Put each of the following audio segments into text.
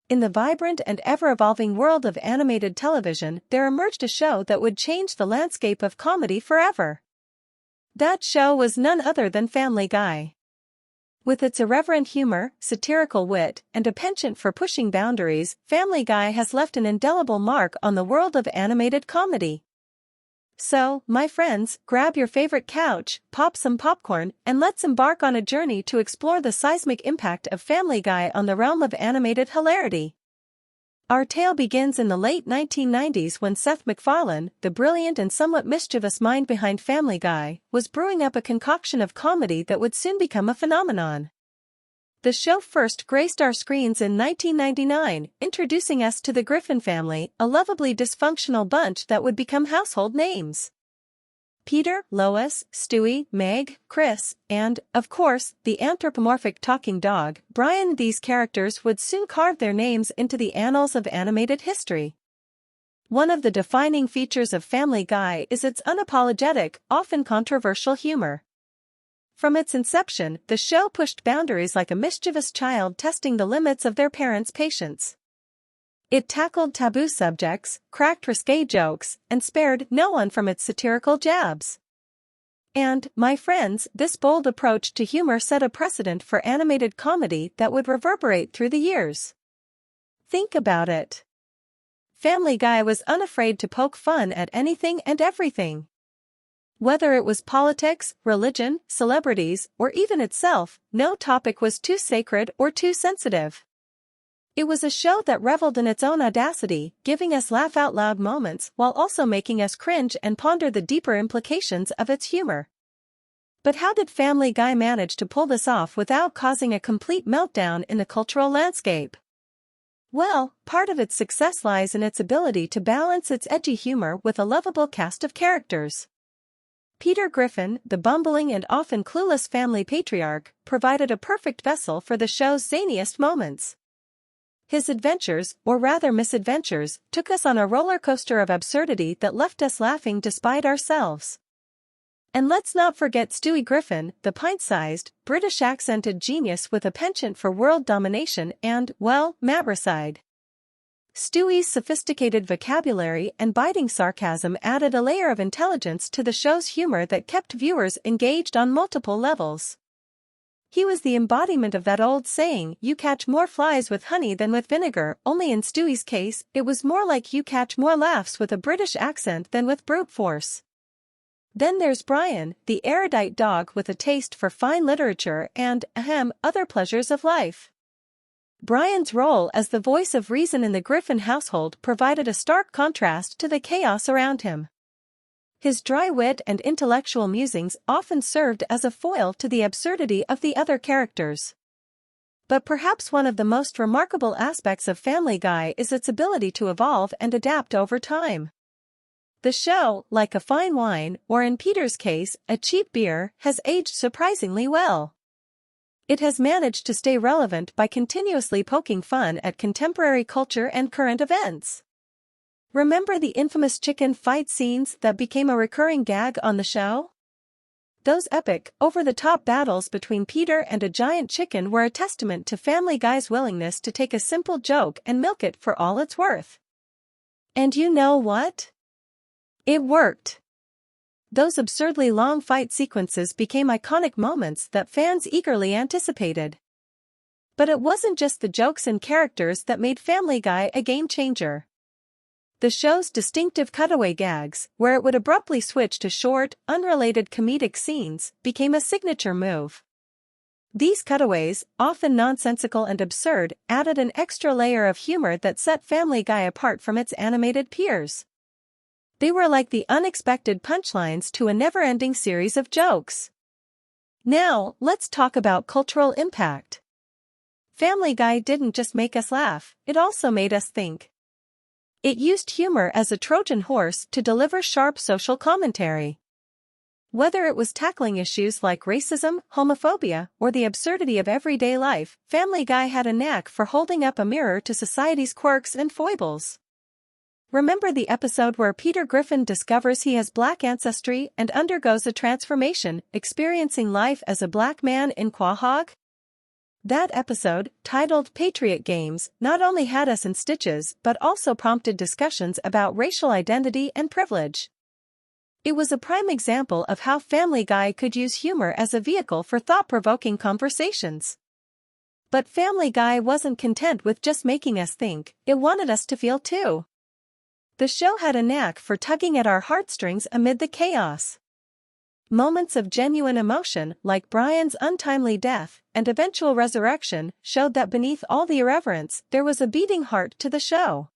In the vibrant and ever-evolving world of animated television, there emerged a show that would change the landscape of comedy forever. That show was none other than Family Guy. With its irreverent humor, satirical wit, and a penchant for pushing boundaries, Family Guy has left an indelible mark on the world of animated comedy. So, my friends, grab your favorite couch, pop some popcorn, and let's embark on a journey to explore the seismic impact of Family Guy on the realm of animated hilarity. Our tale begins in the late 1990s when Seth MacFarlane, the brilliant and somewhat mischievous mind behind Family Guy, was brewing up a concoction of comedy that would soon become a phenomenon. The show first graced our screens in 1999, introducing us to the Griffin family, a lovably dysfunctional bunch that would become household names. Peter, Lois, Stewie, Meg, Chris, and, of course, the anthropomorphic talking dog, Brian. These characters would soon carve their names into the annals of animated history. One of the defining features of Family Guy is its unapologetic, often controversial humor. From its inception, the show pushed boundaries like a mischievous child testing the limits of their parents' patience. It tackled taboo subjects, cracked risque jokes, and spared no one from its satirical jabs. And, my friends, this bold approach to humor set a precedent for animated comedy that would reverberate through the years. Think about it. Family Guy was unafraid to poke fun at anything and everything. Whether it was politics, religion, celebrities, or even itself, no topic was too sacred or too sensitive. It was a show that reveled in its own audacity, giving us laugh-out-loud moments while also making us cringe and ponder the deeper implications of its humor. But how did Family Guy manage to pull this off without causing a complete meltdown in the cultural landscape? Well, part of its success lies in its ability to balance its edgy humor with a lovable cast of characters. Peter Griffin, the bumbling and often clueless family patriarch, provided a perfect vessel for the show's zaniest moments. His adventures, or rather misadventures, took us on a roller coaster of absurdity that left us laughing despite ourselves. And let's not forget Stewie Griffin, the pint-sized, British-accented genius with a penchant for world domination and, well, matricide. Stewie's sophisticated vocabulary and biting sarcasm added a layer of intelligence to the show's humor that kept viewers engaged on multiple levels. He was the embodiment of that old saying, "You catch more flies with honey than with vinegar," only in Stewie's case, it was more like you catch more laughs with a British accent than with brute force. Then there's Brian, the erudite dog with a taste for fine literature and, other pleasures of life. Brian's role as the voice of reason in the Griffin household provided a stark contrast to the chaos around him. His dry wit and intellectual musings often served as a foil to the absurdity of the other characters. But perhaps one of the most remarkable aspects of Family Guy is its ability to evolve and adapt over time. The show, like a fine wine, or in Peter's case, a cheap beer, has aged surprisingly well. It has managed to stay relevant by continuously poking fun at contemporary culture and current events. Remember the infamous chicken fight scenes that became a recurring gag on the show? Those epic, over-the-top battles between Peter and a giant chicken were a testament to Family Guy's willingness to take a simple joke and milk it for all it's worth. And you know what? It worked. Those absurdly long fight sequences became iconic moments that fans eagerly anticipated. But it wasn't just the jokes and characters that made Family Guy a game-changer. The show's distinctive cutaway gags, where it would abruptly switch to short, unrelated comedic scenes, became a signature move. These cutaways, often nonsensical and absurd, added an extra layer of humor that set Family Guy apart from its animated peers. They were like the unexpected punchlines to a never-ending series of jokes. Now, let's talk about cultural impact. Family Guy didn't just make us laugh, it also made us think. It used humor as a Trojan horse to deliver sharp social commentary. Whether it was tackling issues like racism, homophobia, or the absurdity of everyday life, Family Guy had a knack for holding up a mirror to society's quirks and foibles. Remember the episode where Peter Griffin discovers he has black ancestry and undergoes a transformation, experiencing life as a black man in Quahog? That episode, titled Patriot Games, not only had us in stitches but also prompted discussions about racial identity and privilege. It was a prime example of how Family Guy could use humor as a vehicle for thought-provoking conversations. But Family Guy wasn't content with just making us think, it wanted us to feel too. The show had a knack for tugging at our heartstrings amid the chaos. Moments of genuine emotion, like Brian's untimely death and eventual resurrection, showed that beneath all the irreverence, there was a beating heart to the show.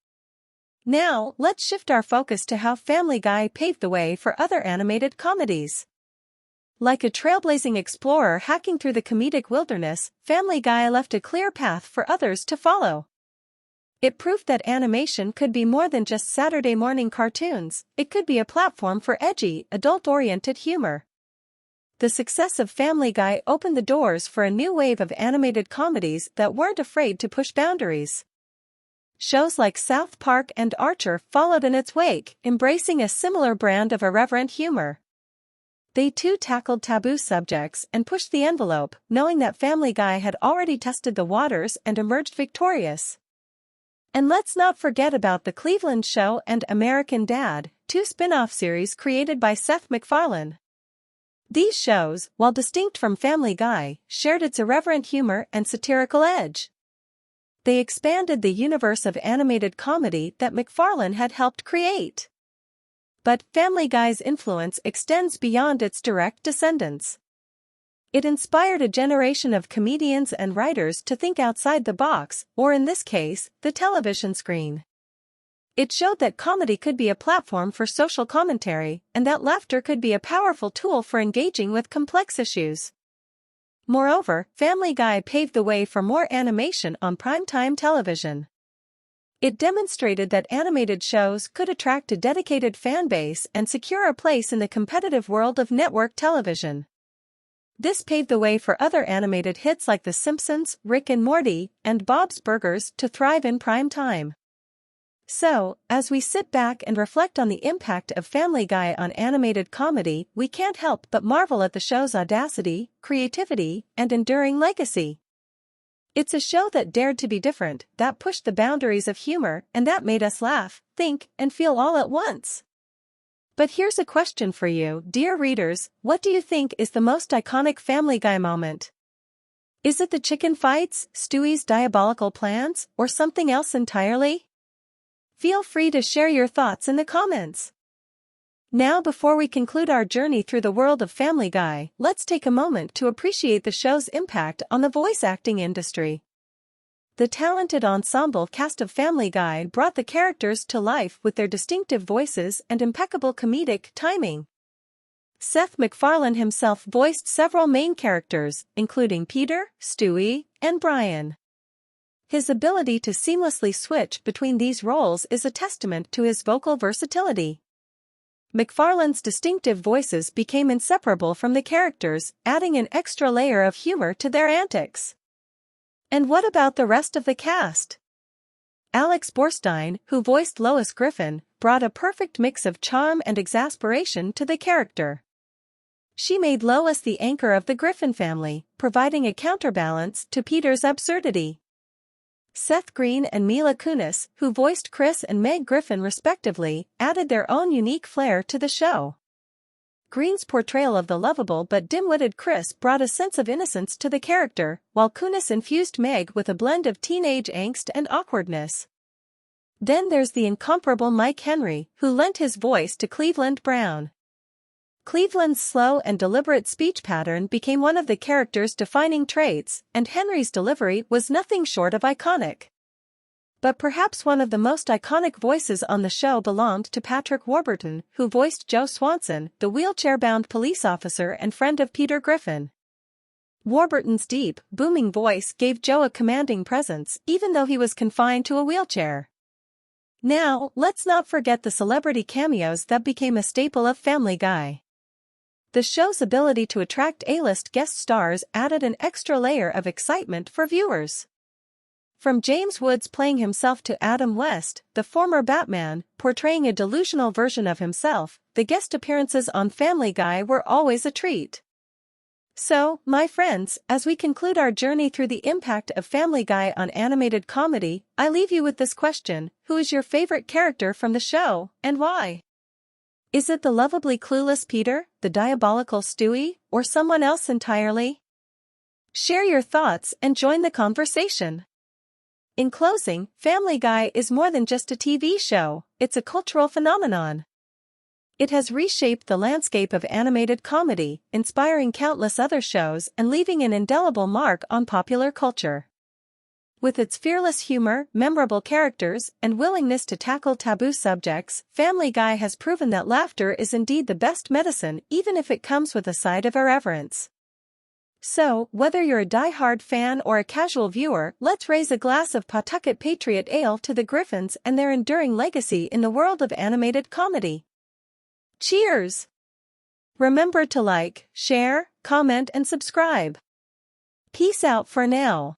Now, let's shift our focus to how Family Guy paved the way for other animated comedies. Like a trailblazing explorer hacking through the comedic wilderness, Family Guy left a clear path for others to follow. It proved that animation could be more than just Saturday morning cartoons, it could be a platform for edgy, adult-oriented humor. The success of Family Guy opened the doors for a new wave of animated comedies that weren't afraid to push boundaries. Shows like South Park and Archer followed in its wake, embracing a similar brand of irreverent humor. They too tackled taboo subjects and pushed the envelope, knowing that Family Guy had already tested the waters and emerged victorious. And let's not forget about The Cleveland Show and American Dad, two spin-off series created by Seth MacFarlane. These shows, while distinct from Family Guy, shared its irreverent humor and satirical edge. They expanded the universe of animated comedy that MacFarlane had helped create. But Family Guy's influence extends beyond its direct descendants. It inspired a generation of comedians and writers to think outside the box, or in this case, the television screen. It showed that comedy could be a platform for social commentary, and that laughter could be a powerful tool for engaging with complex issues. Moreover, Family Guy paved the way for more animation on primetime television. It demonstrated that animated shows could attract a dedicated fan base and secure a place in the competitive world of network television. This paved the way for other animated hits like The Simpsons, Rick and Morty, and Bob's Burgers to thrive in prime time. So, as we sit back and reflect on the impact of Family Guy on animated comedy, we can't help but marvel at the show's audacity, creativity, and enduring legacy. It's a show that dared to be different, that pushed the boundaries of humor, and that made us laugh, think, and feel all at once. But here's a question for you, dear readers, what do you think is the most iconic Family Guy moment? Is it the chicken fights, Stewie's diabolical plans, or something else entirely? Feel free to share your thoughts in the comments. Now, before we conclude our journey through the world of Family Guy, let's take a moment to appreciate the show's impact on the voice acting industry. The talented ensemble cast of Family Guy brought the characters to life with their distinctive voices and impeccable comedic timing. Seth MacFarlane himself voiced several main characters, including Peter, Stewie, and Brian. His ability to seamlessly switch between these roles is a testament to his vocal versatility. MacFarlane's distinctive voices became inseparable from the characters, adding an extra layer of humor to their antics. And what about the rest of the cast? Alex Borstein, who voiced Lois Griffin, brought a perfect mix of charm and exasperation to the character. She made Lois the anchor of the Griffin family, providing a counterbalance to Peter's absurdity. Seth Green and Mila Kunis, who voiced Chris and Meg Griffin respectively, added their own unique flair to the show. Green's portrayal of the lovable but dim-witted Chris brought a sense of innocence to the character, while Kunis infused Meg with a blend of teenage angst and awkwardness. Then there's the incomparable Mike Henry, who lent his voice to Cleveland Brown. Cleveland's slow and deliberate speech pattern became one of the character's defining traits, and Henry's delivery was nothing short of iconic. But perhaps one of the most iconic voices on the show belonged to Patrick Warburton, who voiced Joe Swanson, the wheelchair-bound police officer and friend of Peter Griffin. Warburton's deep, booming voice gave Joe a commanding presence, even though he was confined to a wheelchair. Now, let's not forget the celebrity cameos that became a staple of Family Guy. The show's ability to attract A-list guest stars added an extra layer of excitement for viewers. From James Woods playing himself to Adam West, the former Batman, portraying a delusional version of himself, the guest appearances on Family Guy were always a treat. So, my friends, as we conclude our journey through the impact of Family Guy on animated comedy, I leave you with this question: who is your favorite character from the show, and why? Is it the lovably clueless Peter, the diabolical Stewie, or someone else entirely? Share your thoughts and join the conversation. In closing, Family Guy is more than just a TV show, it's a cultural phenomenon. It has reshaped the landscape of animated comedy, inspiring countless other shows and leaving an indelible mark on popular culture. With its fearless humor, memorable characters, and willingness to tackle taboo subjects, Family Guy has proven that laughter is indeed the best medicine, even if it comes with a side of irreverence. So, whether you're a die-hard fan or a casual viewer, let's raise a glass of Pawtucket Patriot Ale to the Griffins and their enduring legacy in the world of animated comedy. Cheers! Remember to like, share, comment, and subscribe. Peace out for now.